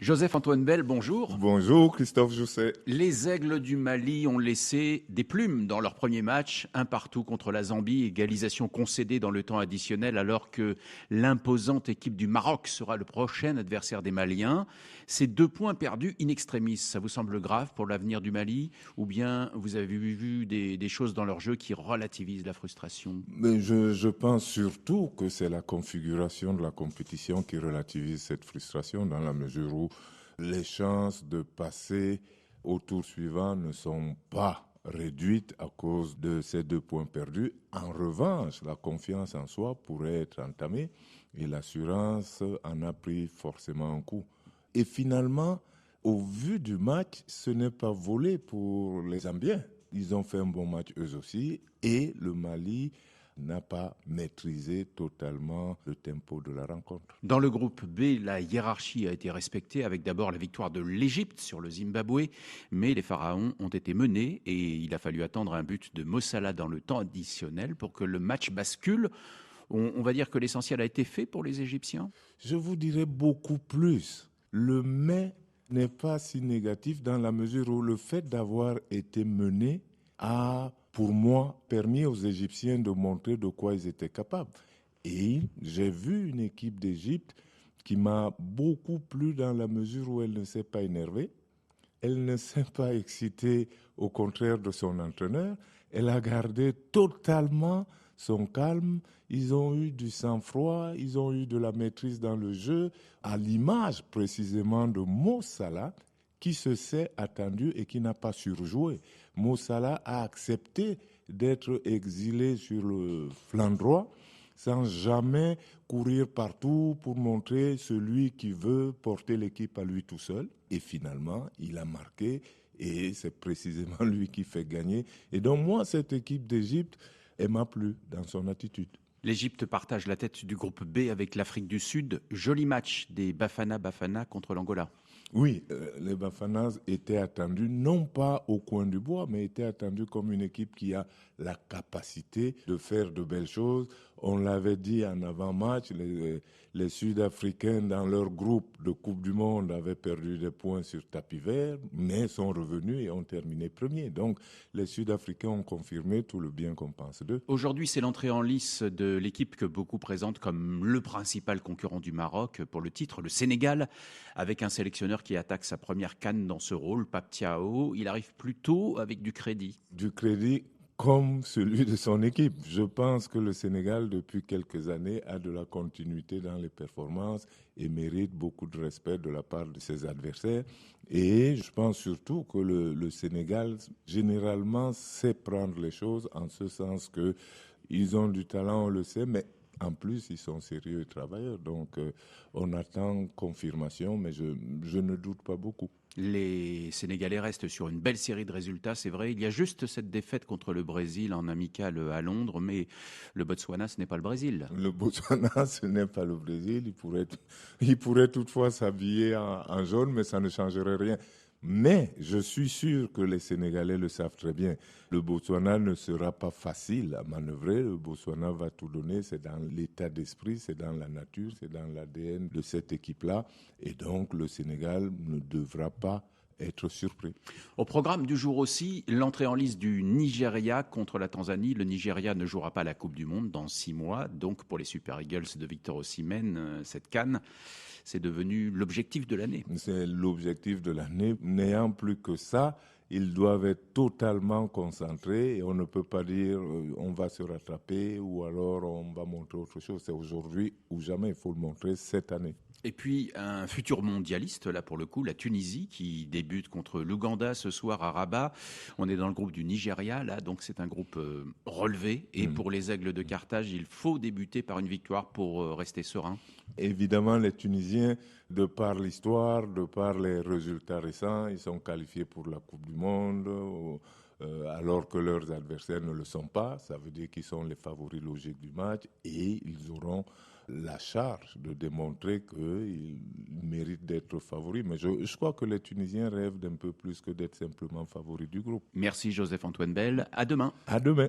Joseph-Antoine Bell, bonjour. Bonjour Christophe Jousset. Les Aigles du Mali ont laissé des plumes dans leur premier match, un partout contre la Zambie, égalisation concédée dans le temps additionnel alors que l'imposante équipe du Maroc sera le prochain adversaire des Maliens. Ces 2 points perdus in extremis, ça vous semble grave pour l'avenir du Mali ou bien vous avez vu des choses dans leur jeu qui relativisent la frustration? Mais je pense surtout que c'est la configuration de la compétition qui relativise cette frustration dans la mesure où les chances de passer au tour suivant ne sont pas réduites à cause de ces 2 points perdus. En revanche, la confiance en soi pourrait être entamée et l'assurance en a pris forcément un coup. Et finalement, au vu du match, ce n'est pas volé pour les Zambiens. Ils ont fait un bon match eux aussi et le Mali n'a pas maîtrisé totalement le tempo de la rencontre. Dans le groupe B, la hiérarchie a été respectée avec d'abord la victoire de l'Égypte sur le Zimbabwe, mais les Pharaons ont été menés et il a fallu attendre un but de Mo Salah dans le temps additionnel pour que le match bascule. On va dire que l'essentiel a été fait pour les Égyptiens. Je vous dirais beaucoup plus. Le mais n'est pas si négatif dans la mesure où le fait d'avoir été mené a, pour moi, permis aux Égyptiens de montrer de quoi ils étaient capables. Et j'ai vu une équipe d'Égypte qui m'a beaucoup plu dans la mesure où elle ne s'est pas énervée, elle ne s'est pas excitée au contraire de son entraîneur, elle a gardé totalement son calme, ils ont eu du sang-froid, ils ont eu de la maîtrise dans le jeu, à l'image précisément de Mo Salah, qui se s'est attendu et qui n'a pas surjoué. Mo Salah a accepté d'être exilé sur le flanc droit sans jamais courir partout pour montrer celui qui veut porter l'équipe à lui tout seul. Et finalement, il a marqué et c'est précisément lui qui fait gagner. Et donc moi, cette équipe d'Égypte, elle m'a plu dans son attitude. L'Égypte partage la tête du groupe B avec l'Afrique du Sud. Joli match des Bafana contre l'Angola. Oui, les Bafanas étaient attendus, non pas au coin du bois, mais étaient attendus comme une équipe qui a la capacité de faire de belles choses. On l'avait dit en avant-match, les Sud-Africains dans leur groupe de Coupe du Monde avaient perdu des points sur tapis vert, mais sont revenus et ont terminé premiers. Donc les Sud-Africains ont confirmé tout le bien qu'on pense d'eux. Aujourd'hui, c'est l'entrée en lice de l'équipe que beaucoup présentent comme le principal concurrent du Maroc pour le titre, le Sénégal, avec un sélectionneur qui attaque sa première CAN dans ce rôle, Pape Thiaw. Il arrive plutôt avec du crédit. Du crédit comme celui de son équipe. Je pense que le Sénégal, depuis quelques années, a de la continuité dans les performances et mérite beaucoup de respect de la part de ses adversaires. Et je pense surtout que le Sénégal, généralement, sait prendre les choses en ce sens que ils ont du talent, on le sait, mais en plus, ils sont sérieux et travailleurs. Donc, on attend confirmation, mais je ne doute pas beaucoup. Les Sénégalais restent sur une belle série de résultats, c'est vrai. Il y a juste cette défaite contre le Brésil en amical à Londres, mais le Botswana, ce n'est pas le Brésil. Le Botswana, ce n'est pas le Brésil. Il pourrait toutefois s'habiller en jaune, mais ça ne changerait rien. Mais je suis sûr que les Sénégalais le savent très bien. Le Botswana ne sera pas facile à manœuvrer. Le Botswana va tout donner. C'est dans l'état d'esprit, c'est dans la nature, c'est dans l'ADN de cette équipe-là. Et donc, le Sénégal ne devra pas être surpris. Au programme du jour aussi, l'entrée en lice du Nigeria contre la Tanzanie. Le Nigeria ne jouera pas la Coupe du Monde dans 6 mois. Donc, pour les Super Eagles de Victor Osimhen, cette CAN, c'est devenu l'objectif de l'année. C'est l'objectif de l'année. N'ayant plus que ça, ils doivent être totalement concentrés et on ne peut pas dire on va se rattraper ou alors on va montrer autre chose. C'est aujourd'hui ou jamais, il faut le montrer cette année. Et puis un futur mondialiste, là pour le coup, la Tunisie, qui débute contre l'Ouganda ce soir à Rabat. On est dans le groupe du Nigeria, là, donc c'est un groupe relevé. Et pour les Aigles de Carthage, il faut débuter par une victoire pour rester serein. Évidemment, les Tunisiens, de par l'histoire, de par les résultats récents, ils sont qualifiés pour la Coupe du Monde. Alors que leurs adversaires ne le sont pas. Ça veut dire qu'ils sont les favoris logiques du match et ils auront la charge de démontrer qu'ils méritent d'être favoris. Mais je crois que les Tunisiens rêvent d'un peu plus que d'être simplement favoris du groupe. Merci Joseph-Antoine Bell. À demain. À demain.